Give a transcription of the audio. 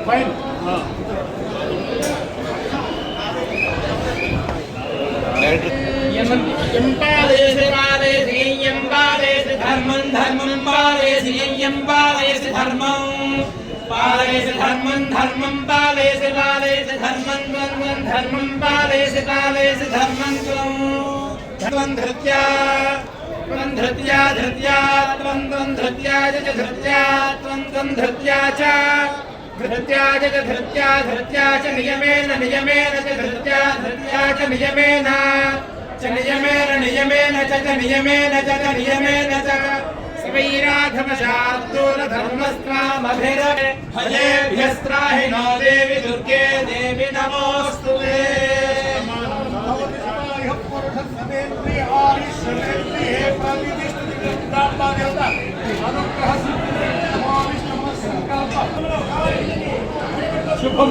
fine धर्मं धर्मं पालयसि यं पालयसि धर्मं पालयसि धर्मं धर्मं पालयसि पालयसि धर्मं त्वं धर्मं पालयसि पालयसि धर्मं त्वं धृत्या धृत्या त्वं धृत्या च धृत्या त्वं धृत्या च धृत्या धृत्या च नियमेन नियमेन च धृत्या धृत्या च नियमेन नियमेन च नियमेन च नियमेन च शिवैराधमशार्दूलधर्मस्त्वामभिरवे भजेभ्यस्त्राहि नो देवि दुर्गे देवि नमोऽस्तुते शुभम